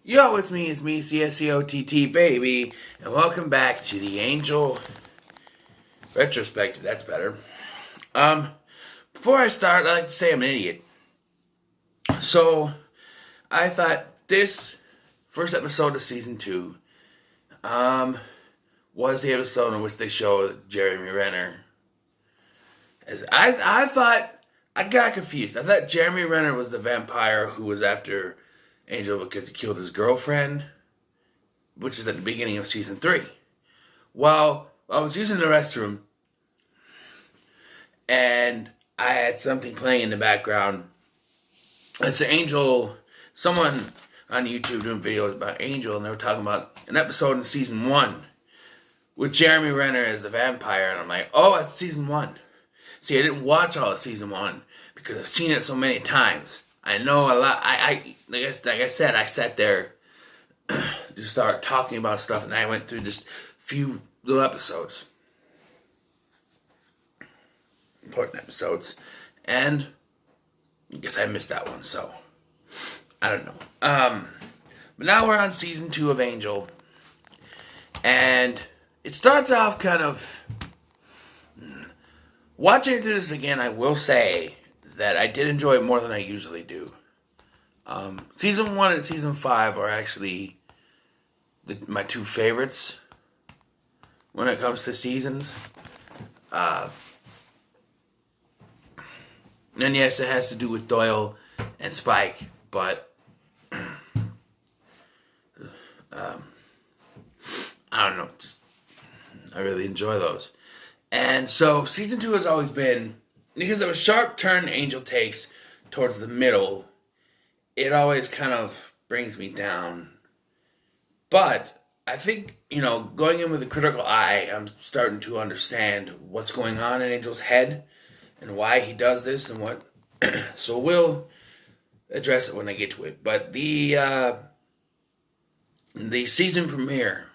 Yo, it's me, CSCOTT, baby, and welcome back to the Angel Retrospective. That's better. Um, Before I start, I'd like to say I'm an idiot. So, I thought this first episode of season 2, was the episode in which they show Jeremy Renner. As I thought, I got confused. I thought Jeremy Renner was the vampire who was after Angel because he killed his girlfriend, which is at the beginning of season 3. Well, I was using the restroom, and I had something playing in the background. It's Angel, someone on YouTube doing videos about Angel, and they were talking about an episode in season 1 with Jeremy Renner as the vampire, and I'm like, oh, that's season 1. See, I didn't watch all of season 1 because I've seen it so many times. I know a lot. Like I said, I sat there to start talking about stuff, and I went through just few little episodes, important episodes, and I guess I missed that one. So I don't know. But now we're on season 2 of Angel, and it starts off kind of. Watching into this again, I will say that I did enjoy it more than I usually do. Season 1 and season 5 are actually my two favorites when it comes to seasons. And yes, it has to do with Doyle and Spike, but I don't know. I really enjoy those. And so season 2 has always been, because of a sharp turn Angel takes towards the middle, it always kind of brings me down. But I think, going in with a critical eye, I'm starting to understand what's going on in Angel's head and why he does this and what. So we'll address it when I get to it. But the season premiere,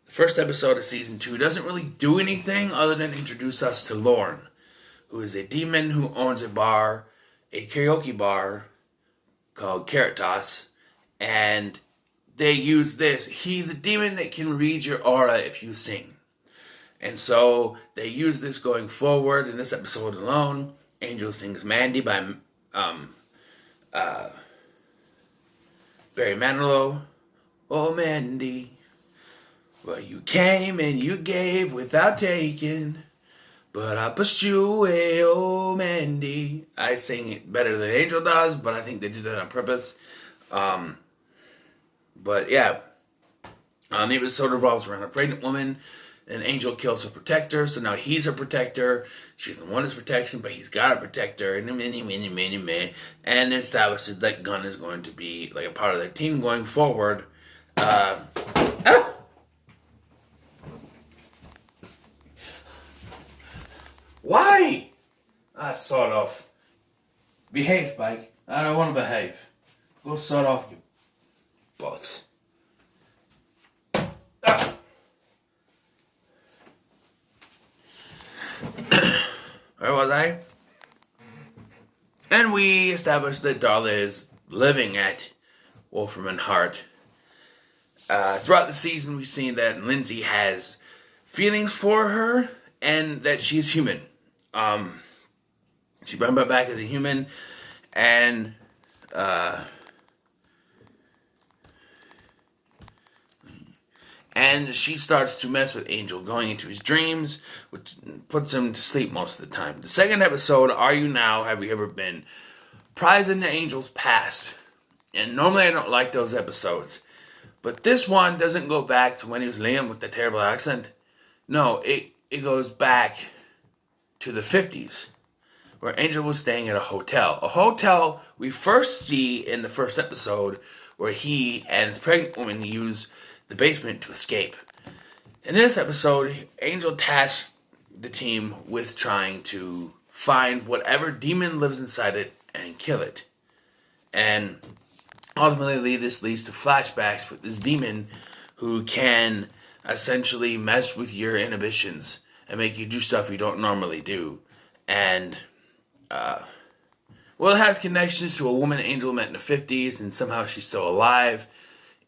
the first episode of season 2, doesn't really do anything other than introduce us to Lorne, who is a demon who owns a bar, a karaoke bar called Carrot Toss, and they use this. He's a demon that can read your aura if you sing. And so they use this going forward. In this episode alone, Angel sings Mandy by Barry Manilow. Oh, Mandy. Well, you came and you gave without taking, but I pushed you away, oh Mandy. I sing it better than Angel does, but I think they did that on purpose. But yeah, the episode revolves around a pregnant woman, and Angel kills her protector, so now he's her protector. She doesn't want his protection, but he's got to protect her, and it establishes that Gunn is going to be like a part of their team going forward. Why? Sort of. Behave, Spike. I don't want to behave. Go sort off, you bollocks. Where was I? And we established that Darla is living at Wolferman Hart. Throughout the season, we've seen that Lindsay has feelings for her and that she is human. She brought her back as a human, and she starts to mess with Angel, going into his dreams, which puts him to sleep most of the time. The second episode, Are You Now, Have You Ever Been, pries into Angel's past. And normally I don't like those episodes, but this one doesn't go back to when he was Liam with the terrible accent. No, it goes back to the 50s, where Angel was staying at a hotel. A hotel we first see in the first episode, where he and the pregnant woman use the basement to escape. In this episode, Angel tasks the team with trying to find whatever demon lives inside it and kill it. And ultimately, this leads to flashbacks with this demon who can essentially mess with your inhibitions and make you do stuff you don't normally do. And Well, it has connections to a woman Angel met in the 50s, and somehow she's still alive,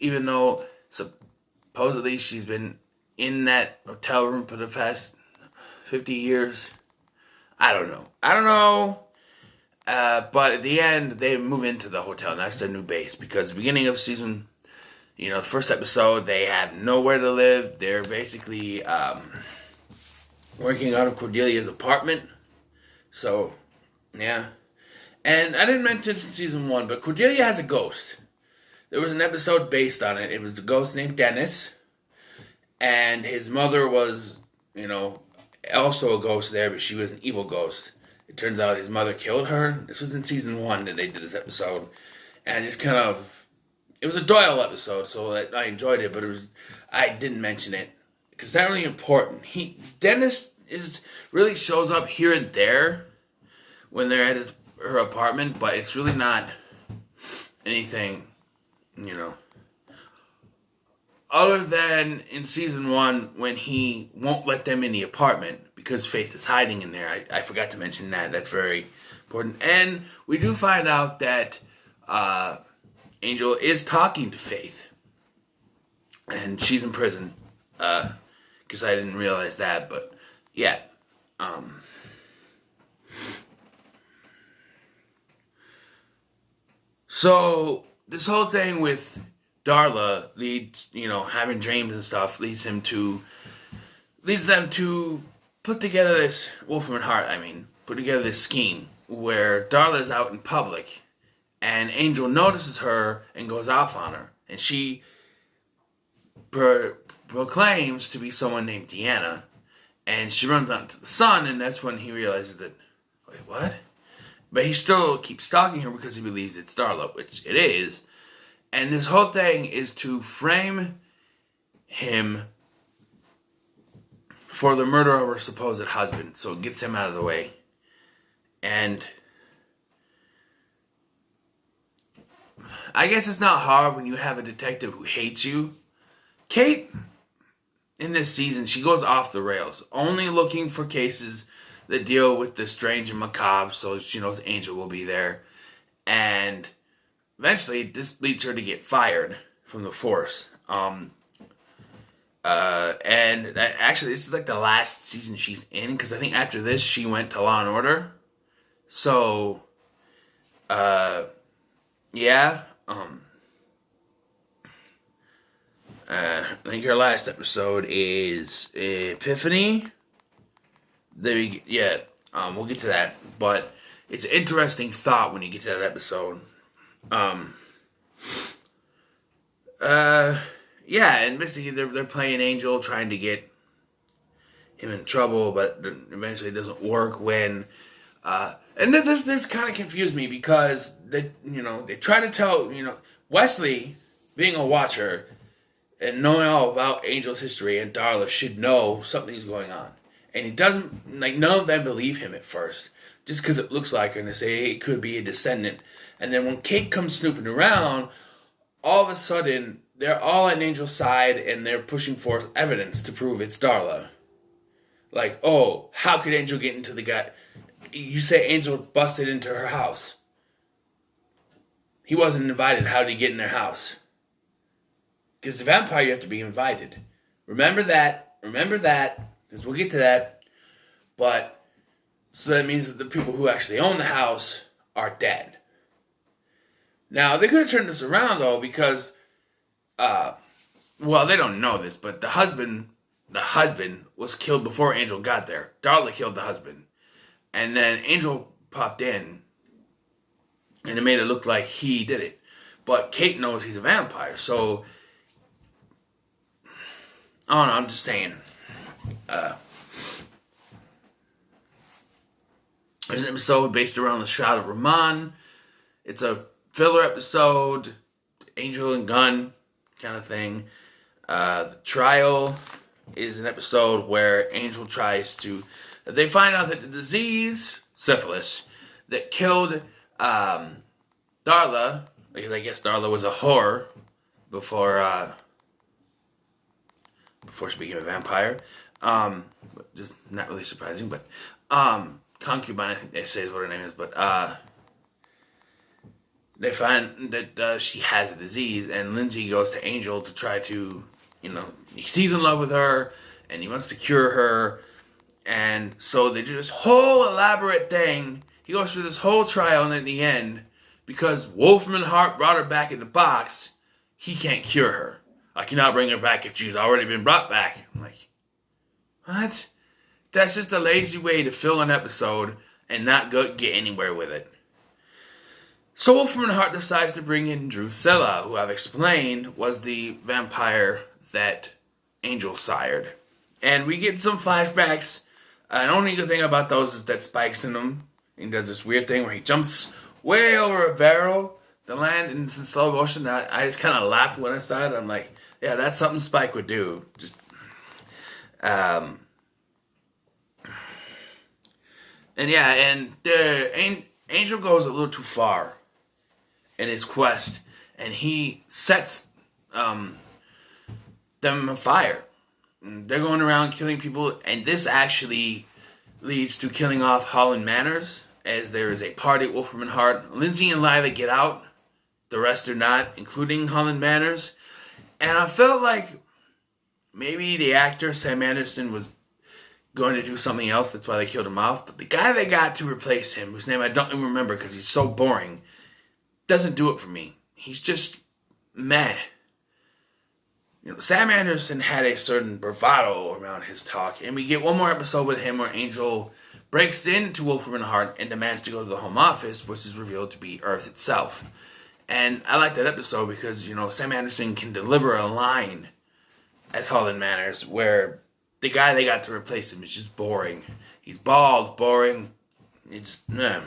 even though supposedly she's been in that hotel room for the past 50 years. I don't know. But at the end, they move into the hotel, and that's their new base, because the beginning of season, the first episode, they have nowhere to live. They're basically working out of Cordelia's apartment. So, yeah. And I didn't mention this in season 1, but Cordelia has a ghost. There was an episode based on it. It was the ghost named Dennis. And his mother was, also a ghost there, but she was an evil ghost. It turns out his mother killed her. This was in season 1 that they did this episode. And it was a Doyle episode, so I enjoyed it, but I didn't mention it. Because it's not really important. Dennis really shows up here and there when they're at her apartment, but it's really not anything, other than in season 1 when he won't let them in the apartment because Faith is hiding in there. I forgot to mention that. That's very important. And we do find out that Angel is talking to Faith, and she's in prison, because I didn't realize that, but yeah. So this whole thing with Darla leads, having dreams and stuff, leads them to put together this put together this scheme where Darla's out in public, and Angel notices her and goes off on her, and she proclaims to be someone named Deanna, and she runs out to the sun, and that's when he realizes that, wait, what? But he still keeps stalking her because he believes it's Darla, which it is. And this whole thing is to frame him for the murder of her supposed husband. So it gets him out of the way. And I guess it's not hard when you have a detective who hates you. Kate, in this season, she goes off the rails, only looking for cases that deal with the strange and macabre, so she knows Angel will be there. And eventually, this leads her to get fired from the force. And actually, this is like the last season she's in, because I think after this, she went to Law and Order. So, yeah. I think her last episode is Epiphany. We'll get to that. But it's an interesting thought when you get to that episode. And basically they're playing Angel, trying to get him in trouble, but eventually it doesn't work when, and then this kind of confused me because they try to tell, Wesley, being a watcher and knowing all about Angel's history, and Darla should know something's going on. And he doesn't, none of them believe him at first, just because it looks like her, and they say, hey, it could be a descendant. And then when Kate comes snooping around, all of a sudden, they're all on Angel's side, and they're pushing forth evidence to prove it's Darla. Like, oh, how could Angel get into the guy? You say Angel busted into her house. He wasn't invited. How did he get in their house? Because the vampire, you have to be invited. Remember that, because we'll get to that. But, so that means that the people who actually own the house are dead. Now, they could have turned this around, though, because, they don't know this, but the husband was killed before Angel got there. Darla killed the husband. And then Angel popped in, and it made it look like he did it. But Kate knows he's a vampire, so, I don't know, I'm just saying. There's an episode based around the Shroud of Rahman. It's a filler episode, Angel and Gun kind of thing. The Trial is an episode where Angel tries to... They find out that the disease, syphilis, that killed Darla, because I guess Darla was a whore before she became a vampire. But just not really surprising, but concubine, I think they say is what her name is, but they find that she has a disease, and Lindsay goes to Angel to try to, he's in love with her, and he wants to cure her, and so they do this whole elaborate thing. He goes through this whole trial, and in the end, because Wolfram Hart brought her back in the box, he can't cure her. I cannot bring her back if she's already been brought back. I'm like, what? That's just a lazy way to fill an episode and not get anywhere with it. So Wolfram Hart decides to bring in Drusilla, who I've explained was the vampire that Angel sired. And we get some flashbacks. The only good thing about those is that Spike's in them. He does this weird thing where he jumps way over a barrel to land in slow motion. I just kind of laughed when I saw it. I'm like, yeah, that's something Spike would do. Just, Angel goes a little too far in his quest, and he sets them on fire. They're going around killing people, and this actually leads to killing off Holland Manners, as there is a party at Wolfram and Hart. Lindsay and Lila get out. The rest are not, including Holland Manners. And I felt like maybe the actor, Sam Anderson, was going to do something else. That's why they killed him off. But the guy they got to replace him, whose name I don't even remember because he's so boring, doesn't do it for me. He's just meh. Sam Anderson had a certain bravado around his talk, and we get one more episode with him where Angel breaks into Wolfram and Hart and demands to go to the Home Office, which is revealed to be Earth itself. And I like that episode because, Sam Anderson can deliver a line as Holland Manners, where the guy they got to replace him is just boring. He's bald, boring. It's, Let's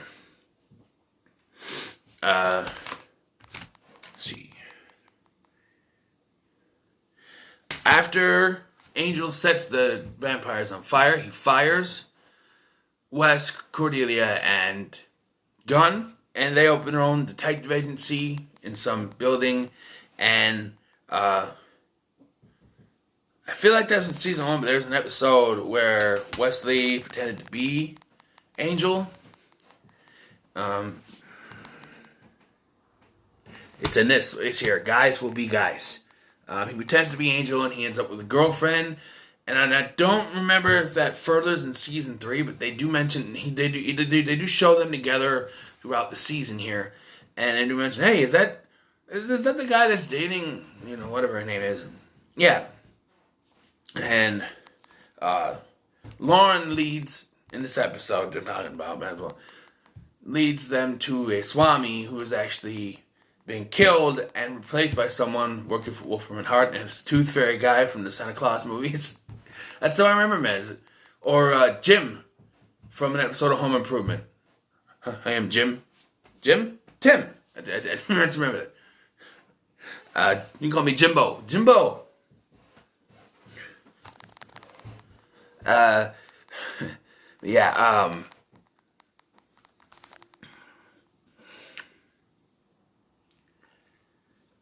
see. After Angel sets the vampires on fire, he fires Wes, Cordelia, and Gunn, and they open their own detective agency in some building, and I feel like that was in season 1, but there's an episode where Wesley pretended to be Angel. It's in this. It's here. Guys will be guys. He pretends to be Angel, and he ends up with a girlfriend. And I don't remember if that furthers in season 3, but they do mention they do show them together throughout the season here, and they do mention, hey, is that the guy that's dating whatever her name is? Yeah. And Lauren leads in this episode they're talking about leads them to a Swami who is actually being killed and replaced by someone working for Wolfram and Hart, and it's the Tooth Fairy guy from the Santa Claus movies. That's how I remember him as. Or Jim from an episode of Home Improvement. I am Jim. Jim? Tim. I just remember it. You can call me Jimbo. Jimbo. Yeah,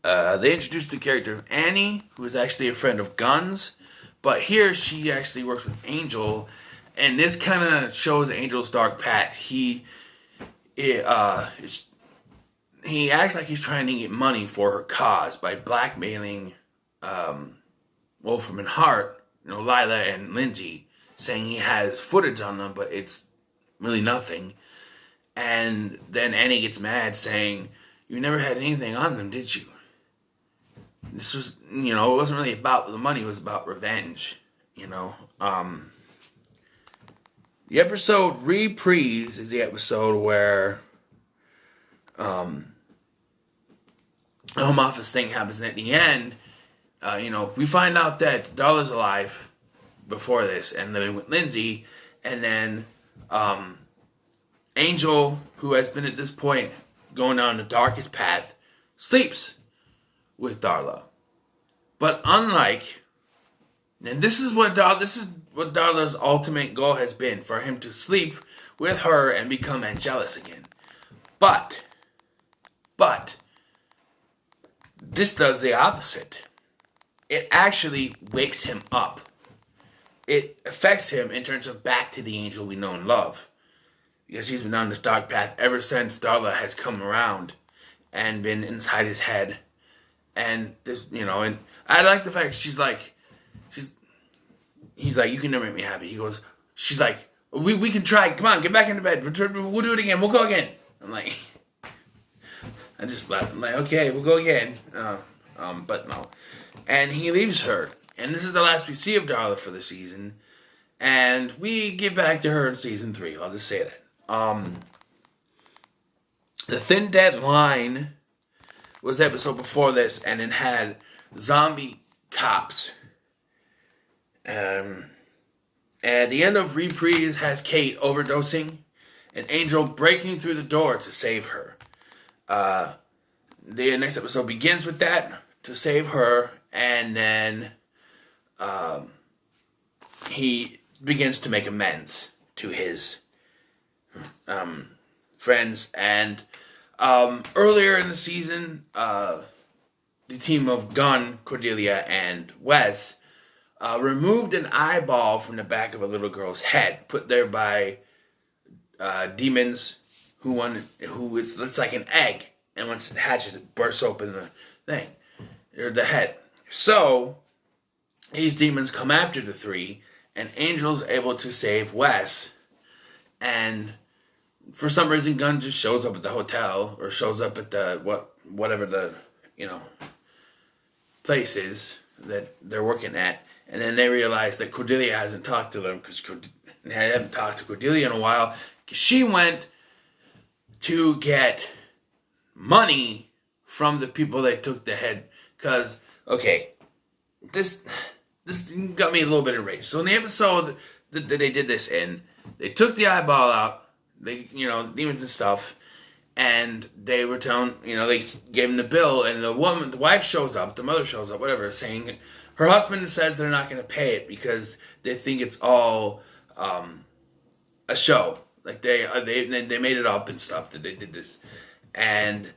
they introduced the character of Annie, who is actually a friend of Gunn's, but here she actually works with Angel, and this kind of shows Angel's dark path. He acts like he's trying to get money for her cause by blackmailing Wolfram and Hart, Lila and Lindsay, saying he has footage on them, but it's really nothing. And then Annie gets mad, saying, "You never had anything on them, did you?" This was, it wasn't really about the money, it was about revenge, The episode Reprise is the episode where the Home Office thing happens, and at the end, we find out that Darla's alive before this, and living with Lindsay, and then Angel, who has been at this point going down the darkest path, sleeps with Darla. But unlike, and this is what Darla's ultimate goal has been, for him to sleep with her and become Angelus again. But this does the opposite. It actually wakes him up. It affects him in terms of back to the Angel we know and love. Because he's been on this dark path ever since Darla has come around. and been inside his head. And this, and I like the fact he's like, you can never make me happy. He goes, she's like, we can try. Come on, get back into bed. We'll do it again. We'll go again. I'm like, I just laughed. I'm like, okay, we'll go again. But no. And he leaves her. And this is the last we see of Darla for the season. And we get back to her in season 3. I'll just say that. The Thin Dead Line was the episode before this, and it had zombie cops. And the end of Reprise has Kate overdosing, and Angel breaking through the door to save her. The next episode begins with that, to save her, and then he begins to make amends to his friends. And earlier in the season, the team of Gunn, Cordelia, and Wes removed an eyeball from the back of a little girl's head, put there by demons who it's like an egg, and once it hatches, it bursts open the thing, or the head. So these demons come after the 3, and Angel's able to save Wes, and for some reason Gunn just shows up at the hotel, or shows up at the whatever the place is that they're working at, and then they realize that Cordelia hasn't talked to them, because they haven't talked to Cordelia in a while, because she went to get money from the people that took the head. Because, okay, this got me a little bit enraged. So in the episode that they did this in, they took the eyeball out, demons and stuff, and they were telling, they gave him the bill, and the wife shows up, the mother shows up, whatever, saying her husband says they're not going to pay it because they think it's all a show. Like they made it up and stuff that they did this, and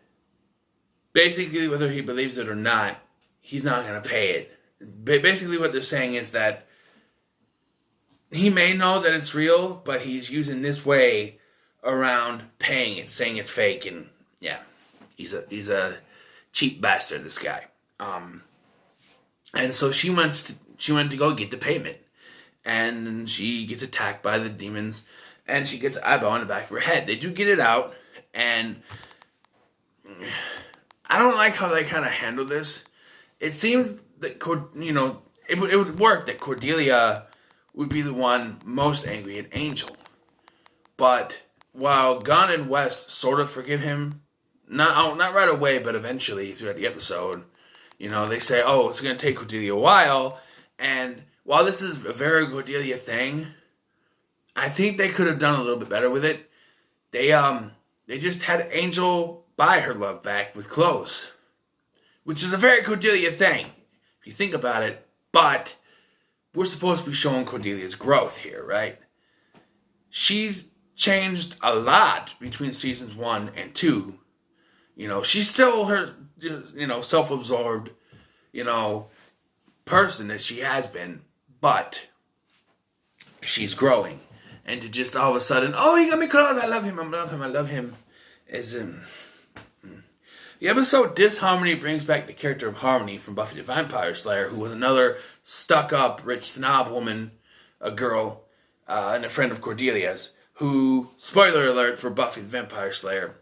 basically whether he believes it or not, he's not going to pay it. Basically what they're saying is that he may know that it's real, but he's using this way around paying it, saying it's fake, and yeah, he's a cheap bastard, this guy. And so she went to go get the payment, and she gets attacked by the demons, and she gets an eyeball in the back of her head. They do get it out, and I don't like how they kind of handle this. It seems that it would work that Cordelia would be the one most angry at Angel, but while Gunn and West sort of forgive him, not right away, but eventually throughout the episode, they say, oh, it's going to take Cordelia a while. And while this is a very Cordelia thing, I think they could have done a little bit better with it. They just had Angel buy her love back with clothes, which is a very Cordelia thing, if you think about it. But we're supposed to be showing Cordelia's growth here, right? She's changed a lot between seasons 1 and 2. She's still her, self-absorbed, person that she has been, but she's growing. And to just all of a sudden, oh, he got me clothes, I love him, is the episode Disharmony brings back the character of Harmony from Buffy the Vampire Slayer, who was another stuck-up, rich snob woman, a girl, and a friend of Cordelia's, who, spoiler alert for Buffy the Vampire Slayer,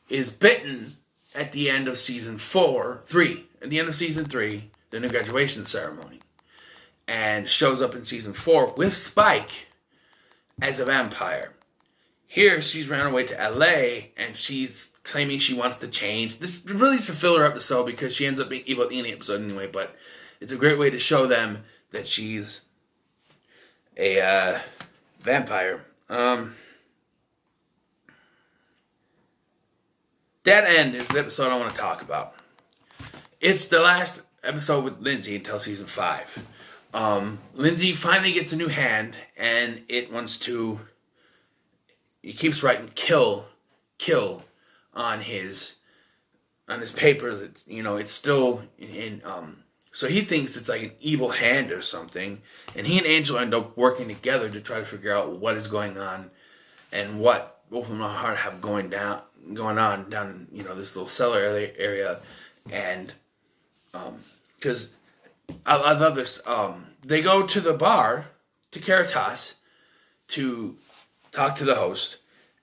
is bitten at the end of season 3, at the end of season 3, the graduation ceremony, and shows up in season 4 with Spike as a vampire. Here, she's ran away to LA, and she's claiming she wants to change. This really is a filler episode because she ends up being evil at the end of the episode anyway, but it's a great way to show them that she's a vampire. Dead End is the episode I want to talk about. It's the last episode with Lindsay until season 5. Lindsay finally gets a new hand, and it keeps writing kill on his papers. It's still in, so he thinks it's like an evil hand or something, and he and Angel end up working together to try to figure out what is going on and what Wolf and Heart have going going on down in, this little cellar area. And because I love this, they go to the bar, to Caritas, to talk to the host,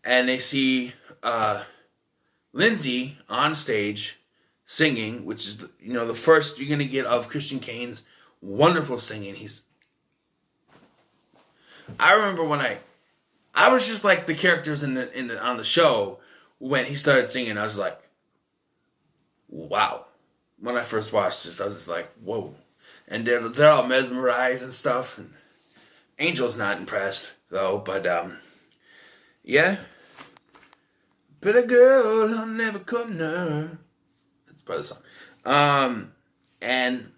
and they see Lindsay on stage singing, which is the first you're gonna get of Christian Kane's wonderful singing. I remember when I was just like the characters on the show when he started singing. I was like, wow. When I first watched this, I was just like, whoa. And they're all mesmerized and stuff. And Angel's not impressed though, but yeah. But a girl I'll never come near. That's part of the song. And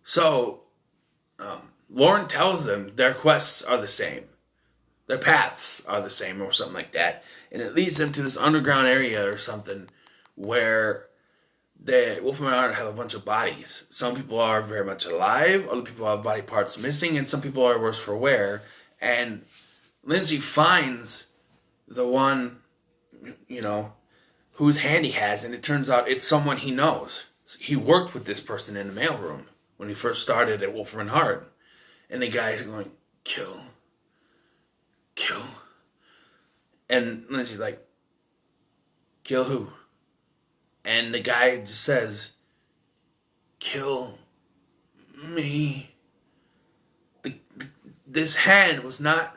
so Lauren tells them their quests are the same. Their paths are the same or something like that. And it leads them to this underground area or something where the Wolfram and Hart have a bunch of bodies. Some people are very much alive. Other people have body parts missing. And some people are worse for wear. And Lindsay finds the one, whose hand he has. And it turns out it's someone he knows. He worked with this person in the mailroom when he first started at Wolfram and Hart. And the guy's going, kill. And Lindsay's like, kill who? And the guy just says, kill me. This hand was not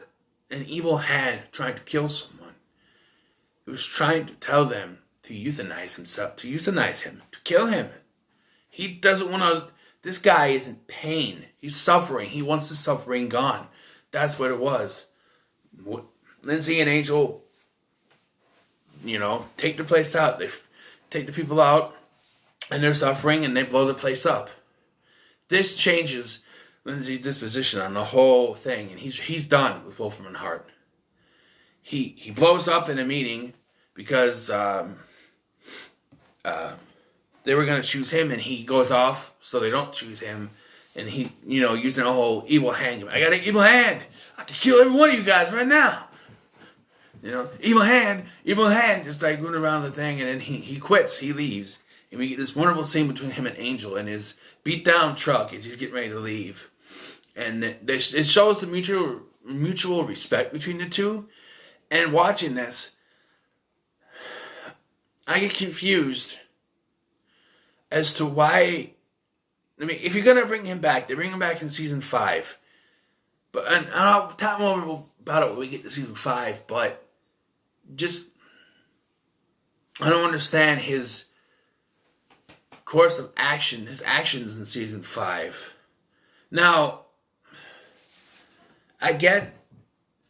an evil hand trying to kill someone. It was trying to tell them to euthanize himself, to euthanize him, to kill him. He doesn't want to. This guy is in pain. He's suffering. He wants the suffering gone. That's what it was. Lindsay and Angel, take the place out. They take the people out, and they're suffering, and they blow the place up. This changes Lindsay's disposition on the whole thing, and he's done with Wolfram and Hart. He blows up in a meeting because they were going to choose him, and he goes off, so they don't choose him. And he, using a whole evil hand. I got an evil hand. I can kill every one of you guys right now. Evil hand, just like going around the thing. And then he quits. He leaves. And we get this wonderful scene between him and Angel in his beat down truck as he's getting ready to leave. And it shows the mutual respect between the two. And watching this, I get confused as to why. I mean, if you're going to bring him back, they bring him back in season 5. And I'll talk more about it when we get to season 5. But just, I don't understand his course of action, his actions in season 5. Now, I get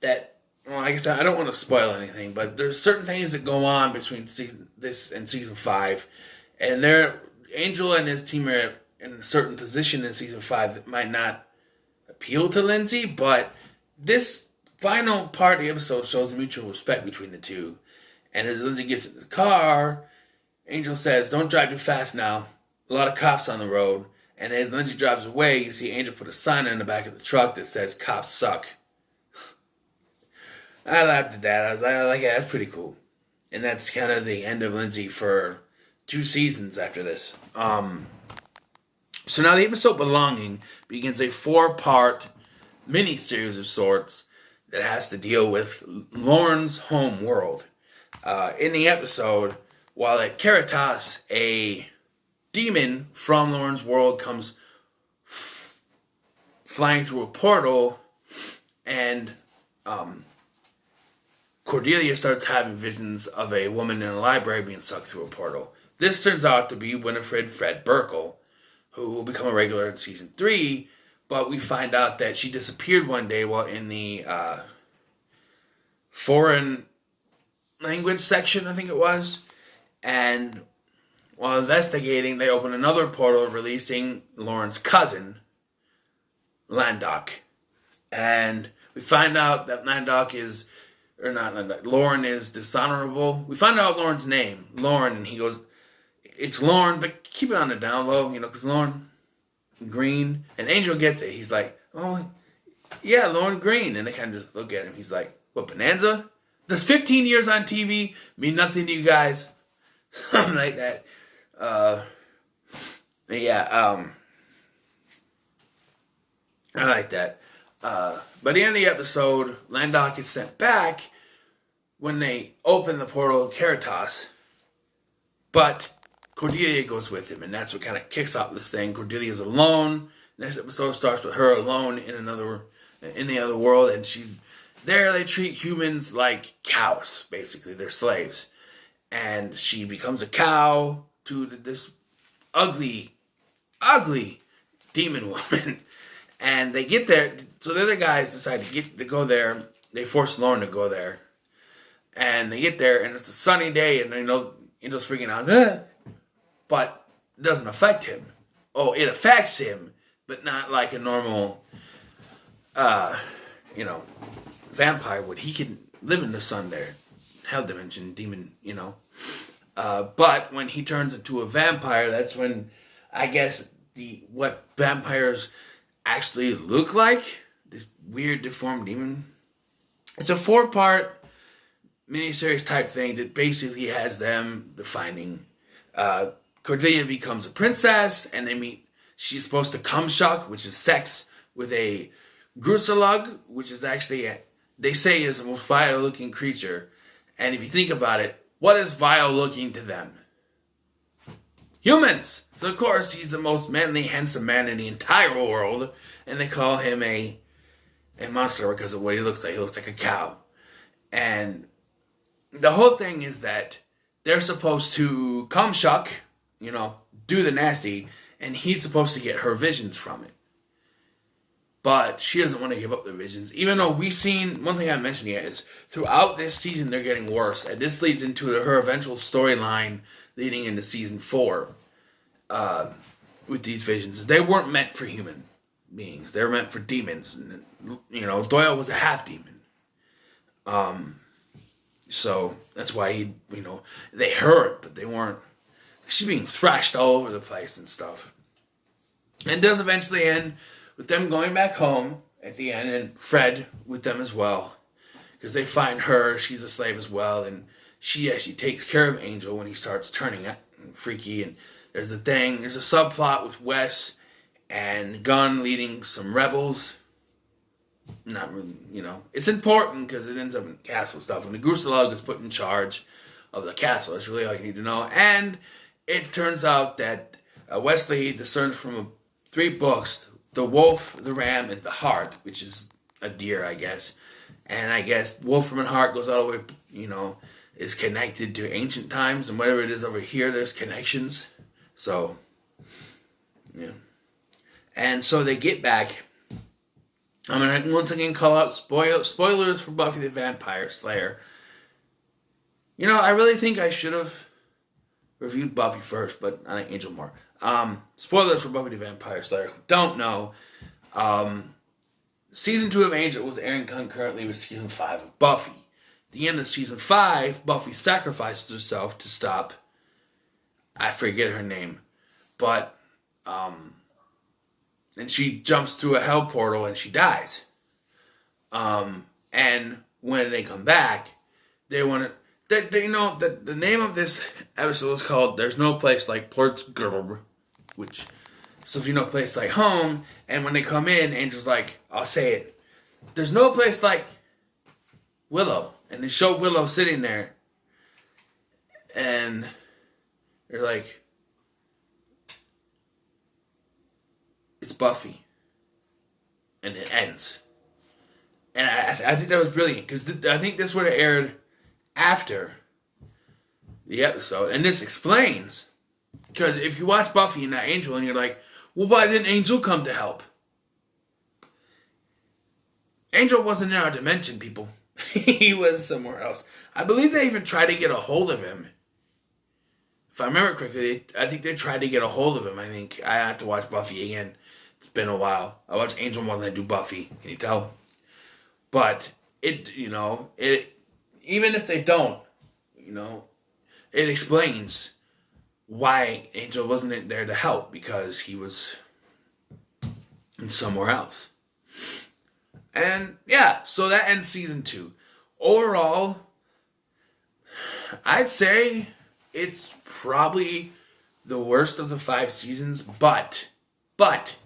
that, like I said, I don't want to spoil anything, but there's certain things that go on between this and season 5. And Angel and his team are in a certain position in season 5 that might not appeal to Lindsay, but this final part of the episode shows the mutual respect between the two. And as Lindsay gets in the car, Angel says, don't drive too fast now. A lot of cops on the road. And as Lindsay drives away, you see Angel put a sign in the back of the truck that says, cops suck. I laughed at that. I was like, yeah, that's pretty cool. And that's kind of the end of Lindsay for 2 seasons after this. So now the episode Belonging begins a 4-part mini-series of sorts that has to deal with Lauren's home world. In the episode, while at Caritas, a demon from Lauren's world comes flying through a portal, and Cordelia starts having visions of a woman in a library being sucked through a portal. This turns out to be Winifred Fred Burkle, who will become a regular in season 3, but we find out that she disappeared one day while in the foreign language section, I think it was. And while investigating, they open another portal releasing Lauren's cousin, Landok. And we find out that Lauren is dishonorable. We find out Lauren's name, Lauren, and he goes, it's Lauren, but keep it on the down low, because Lauren, green. And Angel gets it. He's like, oh, Yeah, Lauren Green. And they kind of just look at him. He's like, what, Bonanza? Does 15 years on TV mean nothing to you guys? Something like that. Yeah, I like that. By the end of the episode, Landok is sent back when they open the portal to Caritas. But Cordelia goes with him, and that's what kind of kicks off this thing. Cordelia's alone. Next episode starts with her alone in the other world, and she's there. They treat humans like cows, basically. They're slaves. And she becomes a cow to this ugly, ugly demon woman. And they get there, so the other guys decide to go there. They force Lauren to go there. And they get there, and it's a sunny day, and Angel's freaking out. But it doesn't affect him. Oh, it affects him, but not like a normal, vampire would. He can live in the sun there. Hell dimension, demon, But when he turns into a vampire, that's when, I guess, what vampires actually look like. This weird, deformed demon. It's a 4-part miniseries type thing that basically has them defining. Cordelia becomes a princess, and they meet. She's supposed to cum shuck, which is sex, with a gruselug, which is actually, they say, is the most vile-looking creature. And if you think about it, what is vile-looking to them? Humans! So, of course, he's the most manly, handsome man in the entire world, and they call him a monster because of what he looks like. He looks like a cow. And the whole thing is that they're supposed to cum shuck, do the nasty, and he's supposed to get her visions from it. But she doesn't want to give up the visions, even though we've seen, one thing I haven't mentioned yet is, throughout this season they're getting worse, and this leads into her eventual storyline leading into season 4 with these visions. They weren't meant for human beings. They were meant for demons. Doyle was a half-demon. So that's why they hurt, but they weren't. She's being thrashed all over the place and stuff. And it does eventually end with them going back home at the end, and Fred with them as well. Because they find her, she's a slave as well, and she actually takes care of Angel when he starts turning freaky. And there's a subplot with Wes and Gunn leading some rebels. Not really, it's important because it ends up in castle stuff. And the Gruselug is put in charge of the castle. That's really all you need to know. And it turns out that Wesley discerns from 3 books, the wolf, the ram, and the hart, which is a deer, I guess. And I guess Wolfram and Hart goes all the way, is connected to ancient times, and whatever it is over here, there's connections. So, yeah. And so they get back. I'm going to once again call out spoilers for Buffy the Vampire Slayer. I really think I should have reviewed Buffy first, but I like Angel more. Spoilers for Buffy the Vampire Slayer. Don't know. Season 2 of Angel was airing concurrently with Season 5 of Buffy. At the end of Season 5, Buffy sacrifices herself to stop, I forget her name, but, and she jumps through a hell portal and she dies. And when they come back, they want to, the name of this episode is called There's No Place Like Portsgurb, which, so if you know place like home, and when they come in, Angel's like, I'll say it, there's no place like Willow. And they show Willow sitting there, and they're like, it's Buffy. And it ends. And I think that was brilliant, because I think this would have aired after the episode. And this explains, because if you watch Buffy and not Angel, and you're like, well, why didn't Angel come to help? Angel wasn't in our dimension, people. He was somewhere else. I believe they even tried to get a hold of him. If I remember correctly, I think they tried to get a hold of him. I think I have to watch Buffy again. It's been a while. I watch Angel more than I do Buffy. Can you tell? But it even if they don't, it explains why Angel wasn't there to help, because he was somewhere else. And yeah, so that ends season 2. Overall, I'd say it's probably the worst of the 5 seasons, but that's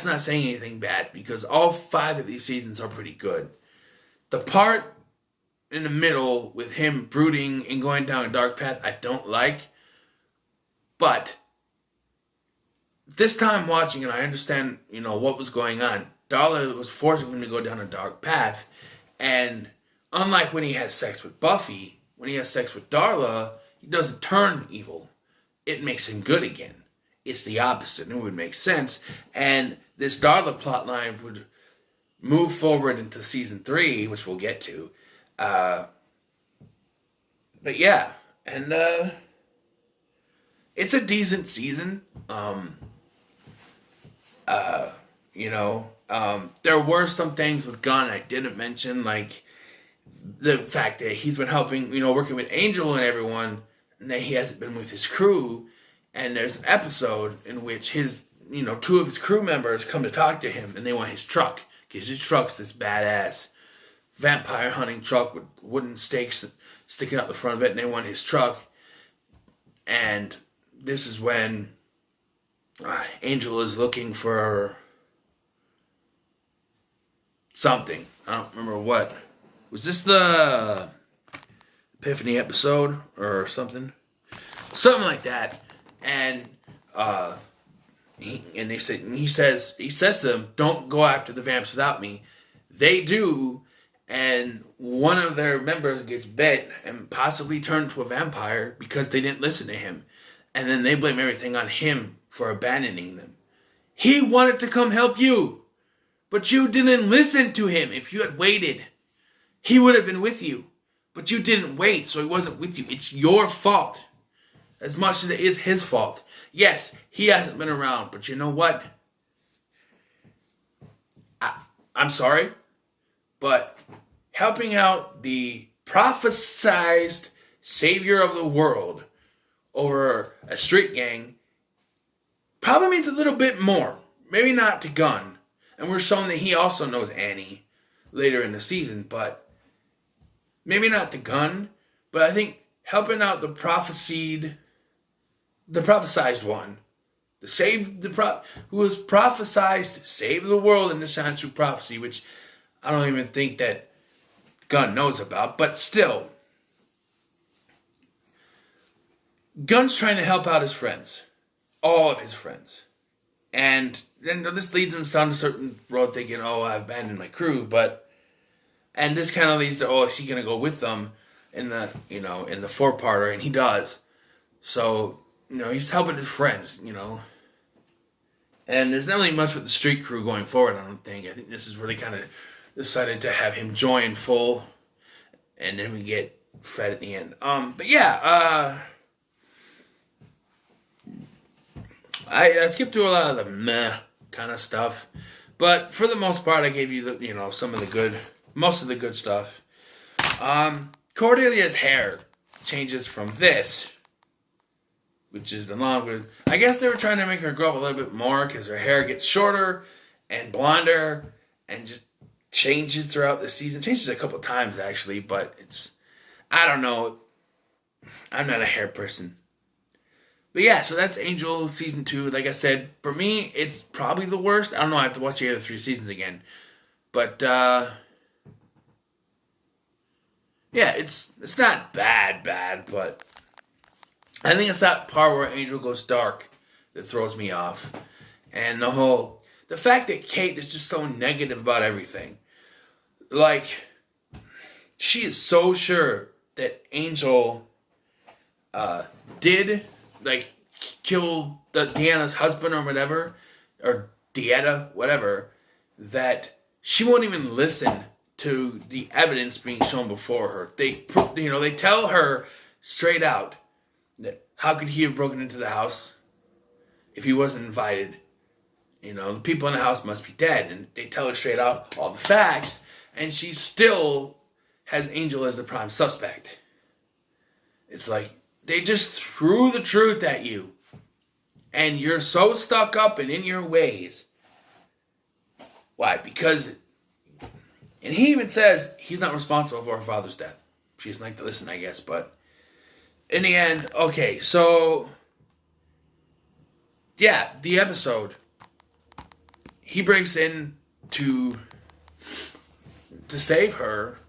not saying anything bad because all 5 of these seasons are pretty good. The part in the middle with him brooding and going down a dark path I don't like, but this time watching it I understand, what was going on. Darla was forcing him to go down a dark path, and unlike when he has sex with Buffy, when he has sex with Darla, he doesn't turn evil. It makes him good again. It's the opposite, and it would make sense. And this Darla plotline would move forward into season 3, which we'll get to. But yeah, and it's a decent season. There were some things with Gunn I didn't mention, like the fact that he's been helping, working with Angel and everyone, and that he hasn't been with his crew. And there's an episode in which his, 2 of his crew members come to talk to him, and they want his truck, because his truck's this badass vampire hunting truck with wooden stakes sticking out the front of it, and they want his truck. And this is when Angel is looking for something. I don't remember what. Was this the Epiphany episode or something? Something like that. And he says to them, "Don't go after the vamps without me." They do, and one of their members gets bit and possibly turned to a vampire because they didn't listen to him. And then they blame everything on him for abandoning them. He wanted to come help you, but you didn't listen to him. If you had waited, he would have been with you. But you didn't wait, so he wasn't with you. It's your fault as much as it is his fault. Yes, he hasn't been around, but you know what? I'm sorry, but helping out the prophesized savior of the world over a street gang probably means a little bit more. Maybe not to Gunn. And we're shown that he also knows Annie later in the season, but maybe not to Gunn. But I think helping out the prophesized one, who was prophesized to save the world in the Shines Through Prophecy, which I don't even think that Gunn knows about, but still, Gunn's trying to help out his friends. All of his friends. And then this leads him down a certain road thinking, I abandoned my crew, and this kind of leads to, is he going to go with them in the 4-parter, and he does. So, he's helping his friends, And there's not really much with the street crew going forward, I don't think. I think this is really kind of decided to have him join full, and then we get Fred at the end. But yeah, I skipped through a lot of the meh kind of stuff, but for the most part, I gave you most of the good stuff. Cordelia's hair changes from this, which is the longer. I guess they were trying to make her grow up a little bit more because her hair gets shorter and blonder and just changes throughout the season. Changes a couple times actually, but I don't know. I'm not a hair person. But yeah, so that's Angel season 2. Like I said, for me, it's probably the worst. I don't know. I have to watch the other 3 seasons again. But yeah, it's not bad, but I think it's that part where Angel goes dark that throws me off. And the fact that Kate is just so negative about everything. Like, she is so sure that Angel did, kill Deanna's husband or whatever, or Dieta, whatever, that she won't even listen to the evidence being shown before her. They tell her straight out that how could he have broken into the house if he wasn't invited? The people in the house must be dead. And they tell her straight out all the facts, and she still has Angel as the prime suspect. It's like, they just threw the truth at you. And you're so stuck up and in your ways Why? Because, and he even says he's not responsible for her father's death. She doesn't like to listen, I guess, but in the end, okay, so, yeah, the episode, he breaks in to save her,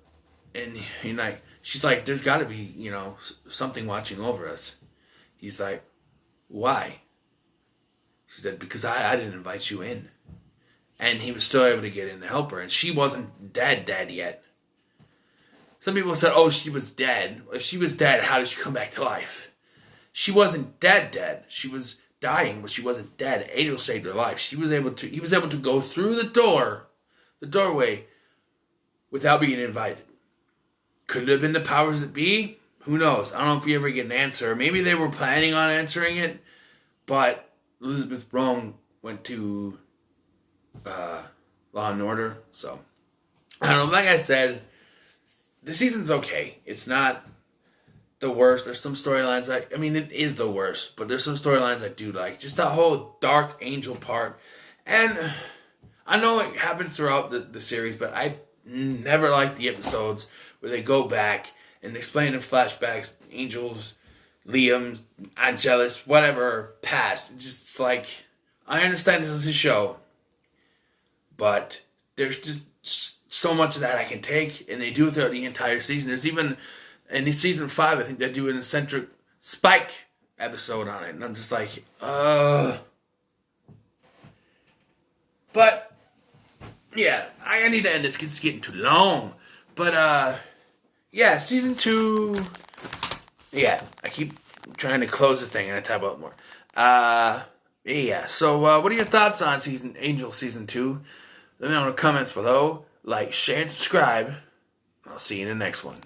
and she's like, there's got to be, something watching over us. He's like, why? She said, because I didn't invite you in. And he was still able to get in to help her, and she wasn't dead yet. Some people said, oh, she was dead. If she was dead, how did she come back to life? She wasn't dead. She was dying, but she wasn't dead. Angel saved her life. He was able to go through the doorway, without being invited. Could it have been the powers that be? Who knows? I don't know if we ever get an answer. Maybe they were planning on answering it, but Elizabeth Rome went to Law and Order. So, I don't know. Like I said, the season's okay. It's not the worst. There's some storylines it is the worst, but there's some storylines I do like. Just that whole Dark Angel part. And I know it happens throughout the series, but I never liked the episodes where they go back and explain in flashbacks Angel's, Liam's, Angelus, whatever, past. It's like, I understand this is a show, but there's just so much of that I can take, and they do it throughout the entire season. There's even, in season 5, I think they do an eccentric Spike episode on it, and I'm just like, But, yeah, I need to end this because it's getting too long. But, yeah, season 2, yeah, I keep trying to close this thing and I type out more. Yeah, so what are your thoughts on Angel Season 2? Let me know in the comments below. Like, share, and subscribe. I'll see you in the next one.